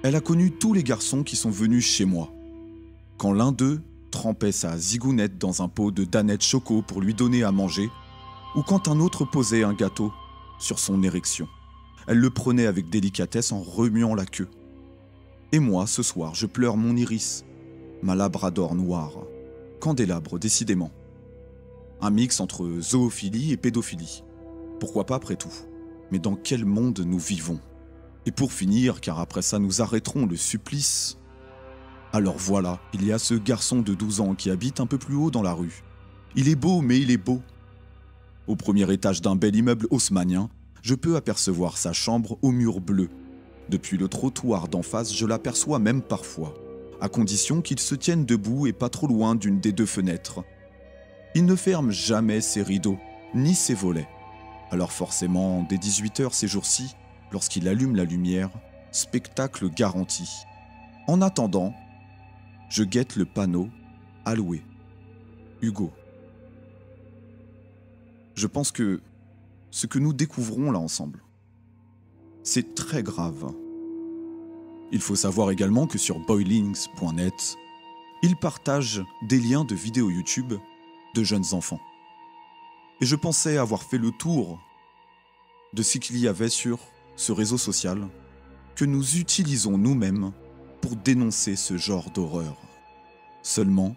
Elle a connu tous les garçons qui sont venus chez moi. Quand l'un d'eux trempait sa zigounette dans un pot de danettes choco pour lui donner à manger, ou quand un autre posait un gâteau sur son érection. Elle le prenait avec délicatesse en remuant la queue. Et moi, ce soir, je pleure mon iris, ma labrador noire. Candélabre, décidément. Un mix entre zoophilie et pédophilie. Pourquoi pas après tout? Mais dans quel monde nous vivons? Et pour finir, car après ça nous arrêterons le supplice. Alors voilà, il y a ce garçon de 12 ans qui habite un peu plus haut dans la rue. Il est beau, mais il est beau. Au premier étage d'un bel immeuble haussmannien, je peux apercevoir sa chambre au mur bleu. Depuis le trottoir d'en face, je l'aperçois même parfois, à condition qu'il se tienne debout et pas trop loin d'une des deux fenêtres. Il ne ferme jamais ses rideaux, ni ses volets. Alors forcément, dès 18h ces jours-ci, lorsqu'il allume la lumière, spectacle garanti. En attendant, je guette le panneau « À louer ». Hugo. Je pense que ce que nous découvrons là ensemble, c'est très grave. Il faut savoir également que sur boylings.net, ils partagent des liens de vidéos YouTube de jeunes enfants. Et je pensais avoir fait le tour de ce qu'il y avait sur ce réseau social que nous utilisons nous-mêmes pour dénoncer ce genre d'horreur. Seulement,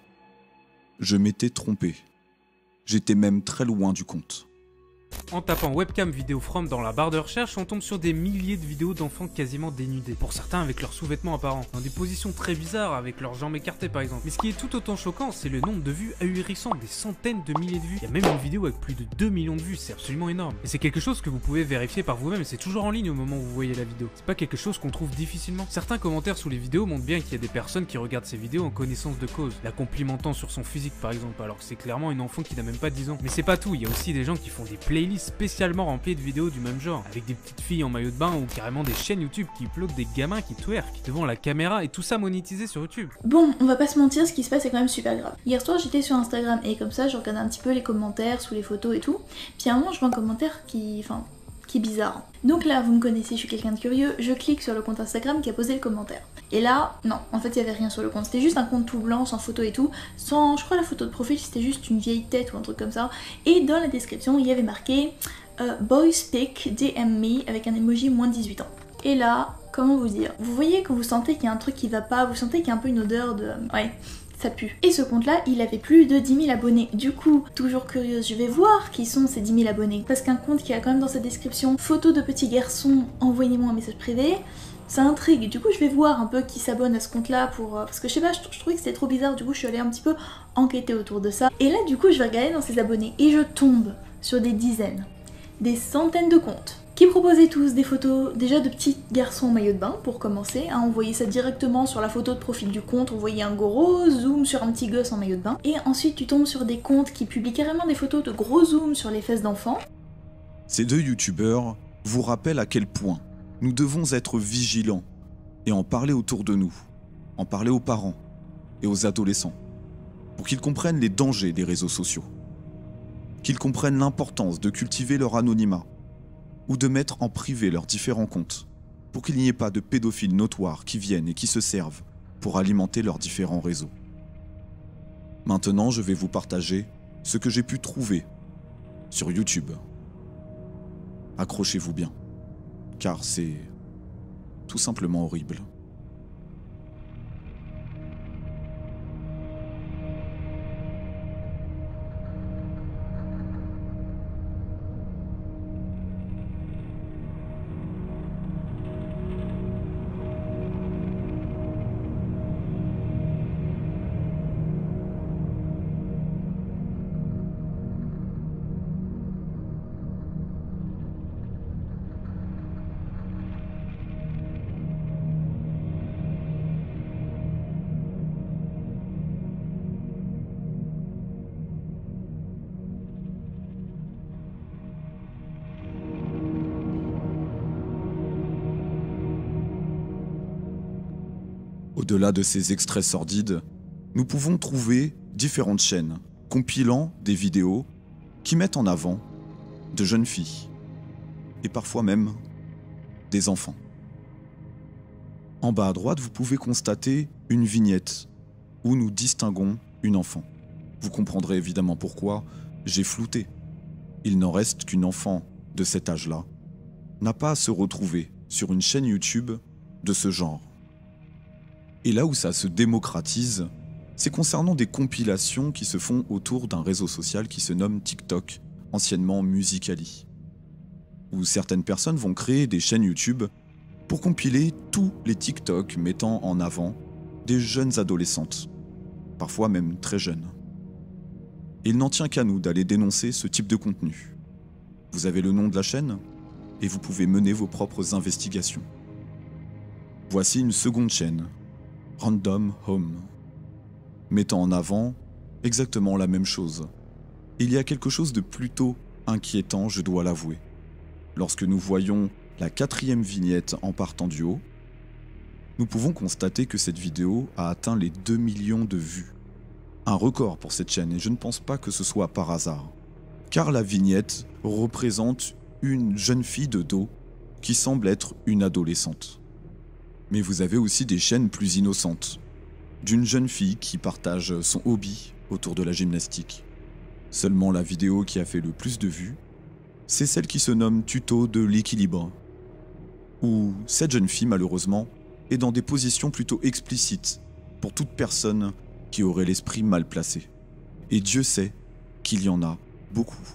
je m'étais trompé. J'étais même très loin du compte. En tapant webcam vidéo from dans la barre de recherche, on tombe sur des milliers de vidéos d'enfants quasiment dénudés. Pour certains avec leurs sous-vêtements apparents, dans des positions très bizarres avec leurs jambes écartées par exemple. Mais ce qui est tout autant choquant, c'est le nombre de vues ahurissant, des centaines de milliers de vues. Il y a même une vidéo avec plus de 2 millions de vues, c'est absolument énorme. Et c'est quelque chose que vous pouvez vérifier par vous-même et c'est toujours en ligne au moment où vous voyez la vidéo. C'est pas quelque chose qu'on trouve difficilement. Certains commentaires sous les vidéos montrent bien qu'il y a des personnes qui regardent ces vidéos en connaissance de cause, la complimentant sur son physique par exemple, alors que c'est clairement une enfant qui n'a même pas 10 ans. Mais c'est pas tout, il y a aussi des gens qui font des playlists spécialement remplies de vidéos du même genre, avec des petites filles en maillot de bain ou carrément des chaînes YouTube qui uploadent des gamins qui twerkent devant la caméra et tout ça monétisé sur YouTube. Bon, on va pas se mentir, ce qui se passe est quand même super grave. Hier soir j'étais sur Instagram et comme ça je regardais un petit peu les commentaires sous les photos et tout. Puis à un moment je vois un commentaire qui est bizarre. Donc là vous me connaissez, je suis quelqu'un de curieux, je clique sur le compte Instagram qui a posé le commentaire. Et là, non, en fait il y avait rien sur le compte, c'était juste un compte tout blanc, sans photo et tout, sans, je crois la photo de profil c'était juste une vieille tête ou un truc comme ça. Et dans la description il y avait marqué Boys pic DM me avec un emoji moins de 18 ans. Et là, comment vous dire, vous voyez quand vous sentez qu'il y a un truc qui va pas, vous sentez qu'il y a un peu une odeur de... ouais, ça pue. Et ce compte-là, il avait plus de 10 000 abonnés. Du coup, toujours curieuse, je vais voir qui sont ces 10 000 abonnés. Parce qu'un compte qui a quand même dans sa description photo de petits garçons, envoyez-moi un message privé, ça intrigue. Du coup, je vais voir un peu qui s'abonne à ce compte-là pour... parce que je sais pas, je trouvais que c'était trop bizarre. Du coup, je suis allée un petit peu enquêter autour de ça. Et là, du coup, je vais regarder dans ses abonnés. Et je tombe sur des dizaines, des centaines de comptes qui proposaient tous des photos déjà de petits garçons en maillot de bain pour commencer, hein, on voyait ça directement sur la photo de profil du compte, on voyait un gros zoom sur un petit gosse en maillot de bain, et ensuite tu tombes sur des comptes qui publient carrément des photos de gros zoom sur les fesses d'enfants. Ces deux youtubeurs vous rappellent à quel point nous devons être vigilants et en parler autour de nous, en parler aux parents et aux adolescents, pour qu'ils comprennent les dangers des réseaux sociaux, qu'ils comprennent l'importance de cultiver leur anonymat, ou de mettre en privé leurs différents comptes, pour qu'il n'y ait pas de pédophiles notoires qui viennent et qui se servent pour alimenter leurs différents réseaux. Maintenant, je vais vous partager ce que j'ai pu trouver sur YouTube. Accrochez-vous bien, car c'est tout simplement horrible. Au-delà de ces extraits sordides, nous pouvons trouver différentes chaînes compilant des vidéos qui mettent en avant de jeunes filles et parfois même des enfants. En bas à droite, vous pouvez constater une vignette où nous distinguons une enfant. Vous comprendrez évidemment pourquoi j'ai flouté. Il n'en reste qu'une enfant de cet âge-là n'a pas à se retrouver sur une chaîne YouTube de ce genre. Et là où ça se démocratise, c'est concernant des compilations qui se font autour d'un réseau social qui se nomme TikTok, anciennement Musical.ly, où certaines personnes vont créer des chaînes YouTube pour compiler tous les TikTok mettant en avant des jeunes adolescentes, parfois même très jeunes. Et il n'en tient qu'à nous d'aller dénoncer ce type de contenu. Vous avez le nom de la chaîne et vous pouvez mener vos propres investigations. Voici une seconde chaîne, Random Home, mettant en avant exactement la même chose. Il y a quelque chose de plutôt inquiétant, je dois l'avouer. Lorsque nous voyons la 4e vignette en partant du haut, nous pouvons constater que cette vidéo a atteint les 2 millions de vues. Un record pour cette chaîne, et je ne pense pas que ce soit par hasard. Car la vignette représente une jeune fille de dos qui semble être une adolescente. Mais vous avez aussi des chaînes plus innocentes, d'une jeune fille qui partage son hobby autour de la gymnastique. Seulement la vidéo qui a fait le plus de vues, c'est celle qui se nomme Tuto de l'équilibre, où cette jeune fille malheureusement est dans des positions plutôt explicites pour toute personne qui aurait l'esprit mal placé. Et Dieu sait qu'il y en a beaucoup.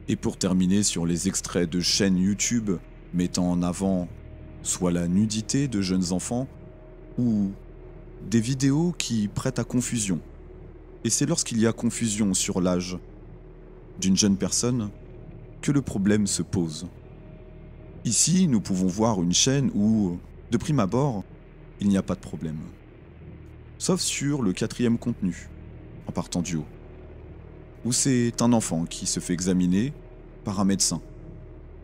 Et pour terminer sur les extraits de chaînes YouTube mettant en avant soit la nudité de jeunes enfants ou des vidéos qui prêtent à confusion. Et c'est lorsqu'il y a confusion sur l'âge d'une jeune personne que le problème se pose. Ici, nous pouvons voir une chaîne où, de prime abord, il n'y a pas de problème. Sauf sur le 4e contenu, en partant du haut, où c'est un enfant qui se fait examiner par un médecin.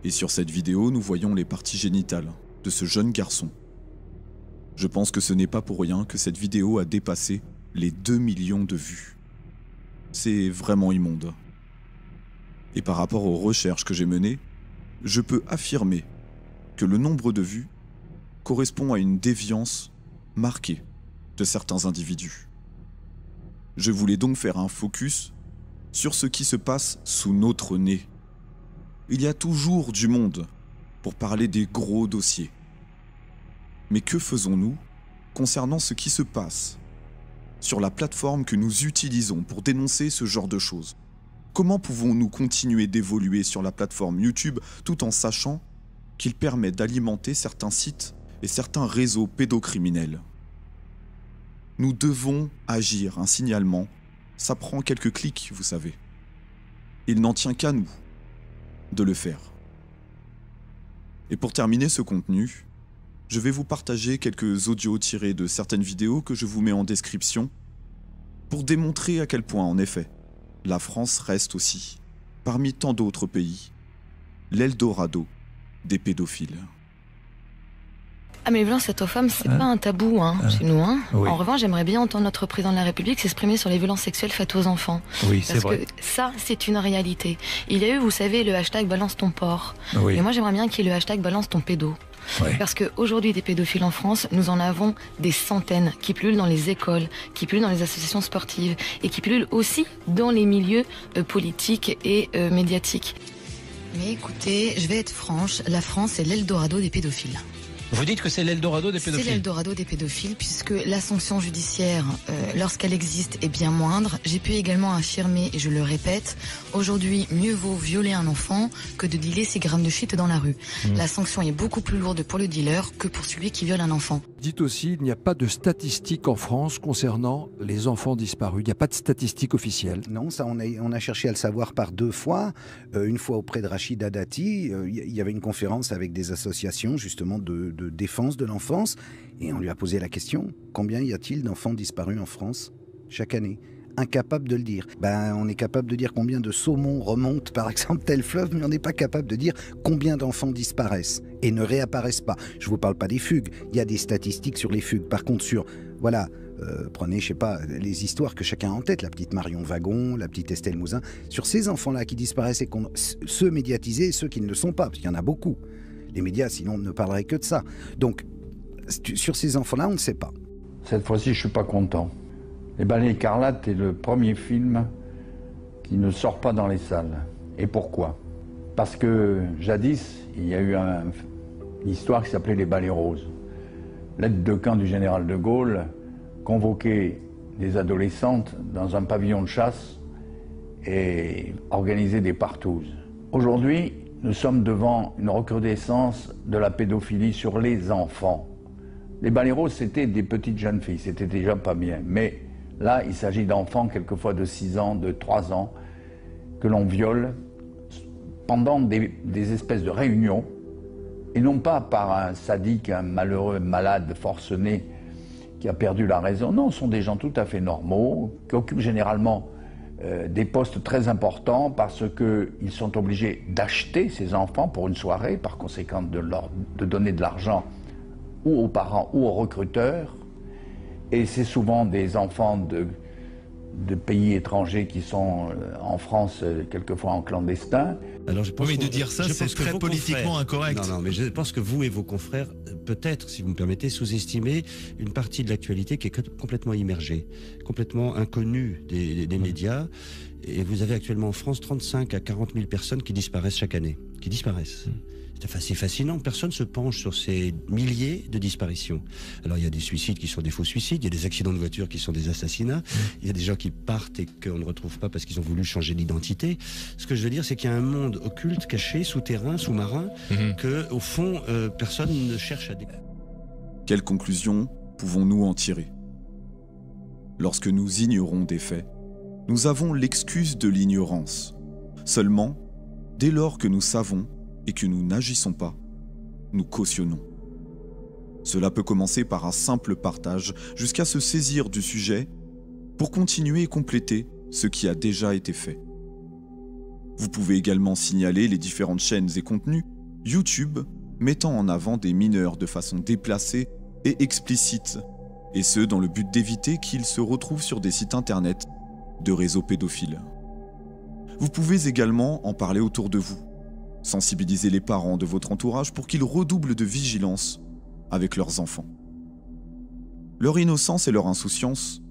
Et sur cette vidéo, nous voyons les parties génitales de ce jeune garçon. Je pense que ce n'est pas pour rien que cette vidéo a dépassé les 2 millions de vues. C'est vraiment immonde. Et par rapport aux recherches que j'ai menées, je peux affirmer que le nombre de vues correspond à une déviance marquée de certains individus. Je voulais donc faire un focus sur ce qui se passe sous notre nez. Il y a toujours du monde pour parler des gros dossiers. Mais que faisons-nous concernant ce qui se passe sur la plateforme que nous utilisons pour dénoncer ce genre de choses? Comment pouvons-nous continuer d'évoluer sur la plateforme YouTube tout en sachant qu'il permet d'alimenter certains sites et certains réseaux pédocriminels? Nous devons agir, un signalement, ça prend quelques clics, vous savez. Il n'en tient qu'à nous de le faire. Et pour terminer ce contenu, je vais vous partager quelques audios tirés de certaines vidéos que je vous mets en description pour démontrer à quel point, en effet, la France reste aussi, parmi tant d'autres pays, l'Eldorado des pédophiles. Ah mais les violences faites aux femmes, c'est pas un tabou chez nous. Oui. En revanche, j'aimerais bien entendre notre président de la République s'exprimer sur les violences sexuelles faites aux enfants. Oui, c'est vrai. Parce que ça, c'est une réalité. Il y a eu, vous savez, le hashtag balance ton porc. Oui. Et moi, j'aimerais bien qu'il y ait le hashtag balance ton pédo. Oui. Parce qu'aujourd'hui, des pédophiles en France, nous en avons des centaines qui pullulent dans les écoles, qui pullulent dans les associations sportives et qui pullulent aussi dans les milieux politiques et médiatiques. Mais écoutez, je vais être franche, la France est l'Eldorado des pédophiles. Vous dites que c'est l'Eldorado des pédophiles? C'est l'Eldorado des pédophiles puisque la sanction judiciaire, lorsqu'elle existe, est bien moindre. J'ai pu également affirmer, et je le répète, aujourd'hui, mieux vaut violer un enfant que de dealer 6 grammes de shit dans la rue. La sanction est beaucoup plus lourde pour le dealer que pour celui qui viole un enfant. Dites aussi, il n'y a pas de statistiques en France concernant les enfants disparus. Il n'y a pas de statistiques officielles. Non, ça on a cherché à le savoir par 2 fois. Une fois auprès de Rachida Dati, il y avait une conférence avec des associations justement de défense de l'enfance et on lui a posé la question, combien y a-t-il d'enfants disparus en France chaque année? incapable de le dire. On est capable de dire combien de saumons remontent par exemple tel fleuve, mais on n'est pas capable de dire combien d'enfants disparaissent et ne réapparaissent pas. Je vous parle pas des fugues, il y a des statistiques sur les fugues. Par contre prenez, je sais pas, les histoires que chacun a en tête, la petite Marion Wagon, la petite Estelle Mouzin, sur ces enfants-là qui disparaissent et ceux médiatisés et ceux qui ne le sont pas, parce qu'il y en a beaucoup. Les médias, sinon, ne parleraient que de ça. Donc, sur ces enfants-là, on ne sait pas. Cette fois-ci, je suis pas content. Les Balais écarlates est le premier film qui ne sort pas dans les salles. Et pourquoi? Parce que jadis, il y a eu une histoire qui s'appelait les Balais roses. L'aide de camp du général de Gaulle convoquait des adolescentes dans un pavillon de chasse et organisait des partouzes. Aujourd'hui, nous sommes devant une recrudescence de la pédophilie sur les enfants. Les Balais roses, c'était des petites jeunes filles, c'était déjà pas bien. Mais là, il s'agit d'enfants, quelquefois de 6 ans, de 3 ans, que l'on viole pendant des espèces de réunions, et non pas par un sadique, un malheureux malade forcené qui a perdu la raison. Non, ce sont des gens tout à fait normaux, qui occupent généralement des postes très importants parce qu'ils sont obligés d'acheter ces enfants pour une soirée, par conséquent de donner de l'argent ou aux parents ou aux recruteurs. Et c'est souvent des enfants de pays étrangers qui sont en France, quelquefois en clandestin. Alors je pense oui, mais de dire ça, c'est très politiquement incorrect. Non, mais je pense que vous et vos confrères, peut-être, si vous me permettez, sous-estimez une partie de l'actualité qui est complètement immergée, complètement inconnue des médias. Et vous avez actuellement en France 35 à 40 000 personnes qui disparaissent chaque année. Qui disparaissent. C'est fascinant, personne ne se penche sur ces milliers de disparitions. Alors il y a des suicides qui sont des faux suicides, il y a des accidents de voiture qui sont des assassinats, il y a des gens qui partent et qu'on ne retrouve pas parce qu'ils ont voulu changer d'identité. Ce que je veux dire, c'est qu'il y a un monde occulte, caché, souterrain, sous-marin, que au fond, personne ne cherche à découvrir. Quelles conclusions pouvons-nous en tirer? Lorsque nous ignorons des faits, nous avons l'excuse de l'ignorance. Seulement, dès lors que nous savons et que nous n'agissons pas, nous cautionnons. Cela peut commencer par un simple partage jusqu'à se saisir du sujet pour continuer et compléter ce qui a déjà été fait. Vous pouvez également signaler les différentes chaînes et contenus YouTube mettant en avant des mineurs de façon déplacée et explicite, et ce dans le but d'éviter qu'ils se retrouvent sur des sites internet de réseaux pédophiles. Vous pouvez également en parler autour de vous. Sensibiliser les parents de votre entourage pour qu'ils redoublent de vigilance avec leurs enfants. Leur innocence et leur insouciance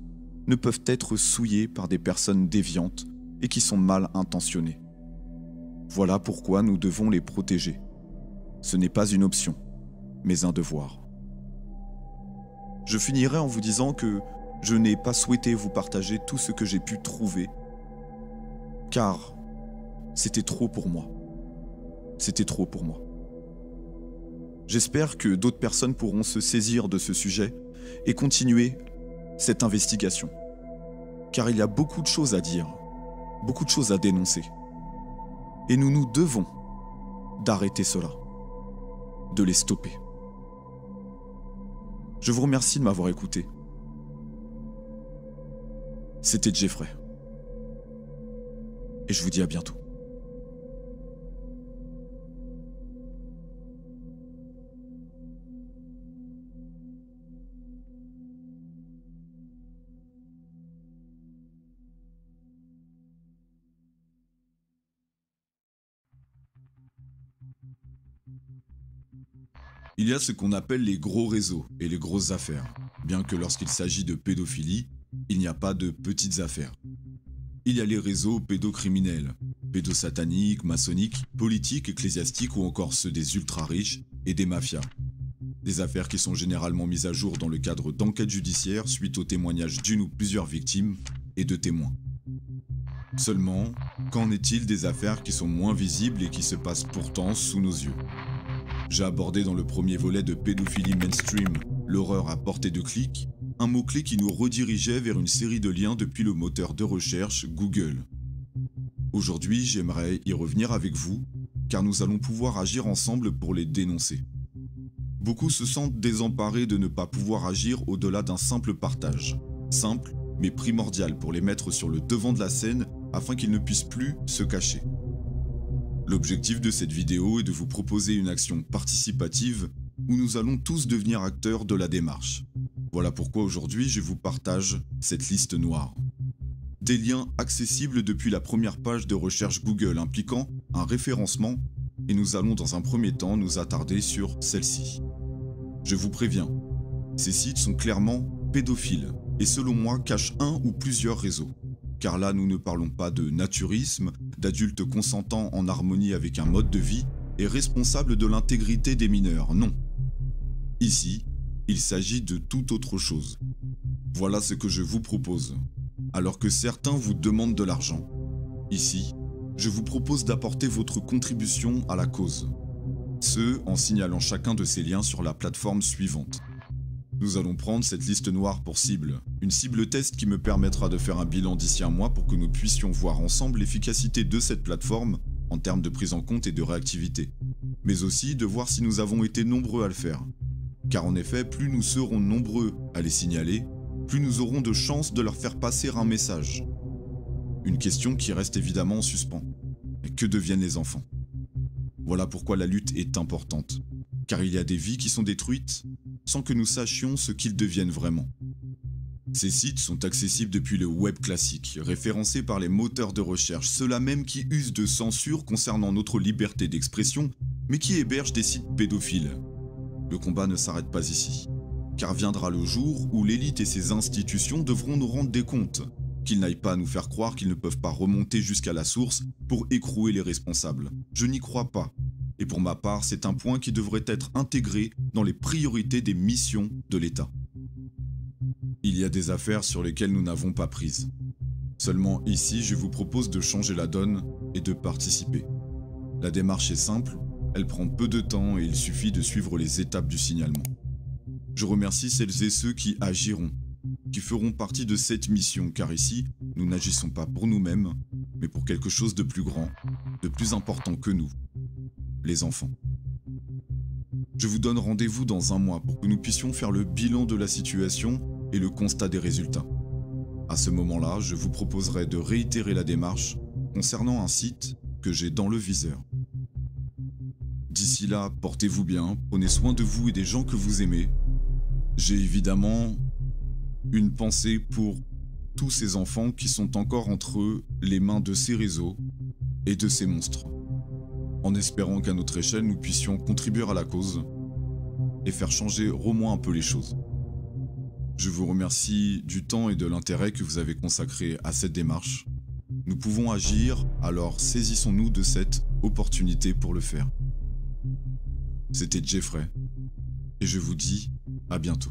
ne peuvent être souillées par des personnes déviantes et qui sont mal intentionnées. Voilà pourquoi nous devons les protéger. Ce n'est pas une option, mais un devoir. Je finirai en vous disant que je n'ai pas souhaité vous partager tout ce que j'ai pu trouver, car c'était trop pour moi. C'était trop pour moi. J'espère que d'autres personnes pourront se saisir de ce sujet et continuer cette investigation. Car il y a beaucoup de choses à dire, beaucoup de choses à dénoncer. Et nous nous devons d'arrêter cela, de les stopper. Je vous remercie de m'avoir écouté. C'était Jeffrey. Et je vous dis à bientôt. Il y a ce qu'on appelle les gros réseaux et les grosses affaires, bien que lorsqu'il s'agit de pédophilie, il n'y a pas de petites affaires. Il y a les réseaux pédocriminels, pédosataniques, maçonniques, politiques, ecclésiastiques ou encore ceux des ultra-riches et des mafias. Des affaires qui sont généralement mises à jour dans le cadre d'enquêtes judiciaires suite aux témoignages d'une ou plusieurs victimes et de témoins. Seulement, qu'en est-il des affaires qui sont moins visibles et qui se passent pourtant sous nos yeux ? J'ai abordé dans le premier volet de Pédophilie Mainstream, l'horreur à portée de clic, un mot-clé qui nous redirigeait vers une série de liens depuis le moteur de recherche Google. Aujourd'hui, j'aimerais y revenir avec vous, car nous allons pouvoir agir ensemble pour les dénoncer. Beaucoup se sentent désemparés de ne pas pouvoir agir au-delà d'un simple partage. Simple, mais primordiale pour les mettre sur le devant de la scène afin qu'ils ne puissent plus se cacher. L'objectif de cette vidéo est de vous proposer une action participative où nous allons tous devenir acteurs de la démarche. Voilà pourquoi aujourd'hui je vous partage cette liste noire. Des liens accessibles depuis la première page de recherche Google impliquant un référencement, et nous allons dans un premier temps nous attarder sur celle-ci. Je vous préviens, ces sites sont clairement pédophiles et selon moi cachent un ou plusieurs réseaux. Car là nous ne parlons pas de naturisme, d'adultes consentants en harmonie avec un mode de vie et responsables de l'intégrité des mineurs, non. Ici, il s'agit de toute autre chose. Voilà ce que je vous propose. Alors que certains vous demandent de l'argent, ici, je vous propose d'apporter votre contribution à la cause. Ce, en signalant chacun de ces liens sur la plateforme suivante. Nous allons prendre cette liste noire pour cible, une cible test qui me permettra de faire un bilan d'ici un mois pour que nous puissions voir ensemble l'efficacité de cette plateforme en termes de prise en compte et de réactivité, mais aussi de voir si nous avons été nombreux à le faire. Car en effet, plus nous serons nombreux à les signaler, plus nous aurons de chances de leur faire passer un message. Une question qui reste évidemment en suspens. Mais que deviennent les enfants? Voilà pourquoi la lutte est importante. Car il y a des vies qui sont détruites sans que nous sachions ce qu'ils deviennent vraiment. Ces sites sont accessibles depuis le web classique, référencés par les moteurs de recherche, ceux-là même qui usent de censure concernant notre liberté d'expression, mais qui hébergent des sites pédophiles. Le combat ne s'arrête pas ici. Car viendra le jour où l'élite et ses institutions devront nous rendre des comptes, qu'ils n'aillent pas nous faire croire qu'ils ne peuvent pas remonter jusqu'à la source pour écrouer les responsables. Je n'y crois pas, et pour ma part, c'est un point qui devrait être intégré dans les priorités des missions de l'État. Il y a des affaires sur lesquelles nous n'avons pas prise. Seulement ici, je vous propose de changer la donne et de participer. La démarche est simple, elle prend peu de temps et il suffit de suivre les étapes du signalement. Je remercie celles et ceux qui agiront, qui feront partie de cette mission, car ici, nous n'agissons pas pour nous-mêmes, mais pour quelque chose de plus grand, de plus important que nous, les enfants. Je vous donne rendez-vous dans un mois pour que nous puissions faire le bilan de la situation et le constat des résultats. À ce moment-là, je vous proposerai de réitérer la démarche concernant un site que j'ai dans le viseur. D'ici là, portez-vous bien, prenez soin de vous et des gens que vous aimez. J'ai évidemment une pensée pour tous ces enfants qui sont encore entre les mains de ces réseaux et de ces monstres, en espérant qu'à notre échelle nous puissions contribuer à la cause et faire changer au moins un peu les choses. Je vous remercie du temps et de l'intérêt que vous avez consacré à cette démarche. Nous pouvons agir, alors saisissons-nous de cette opportunité pour le faire. C'était Jeffrey, et je vous dis à bientôt.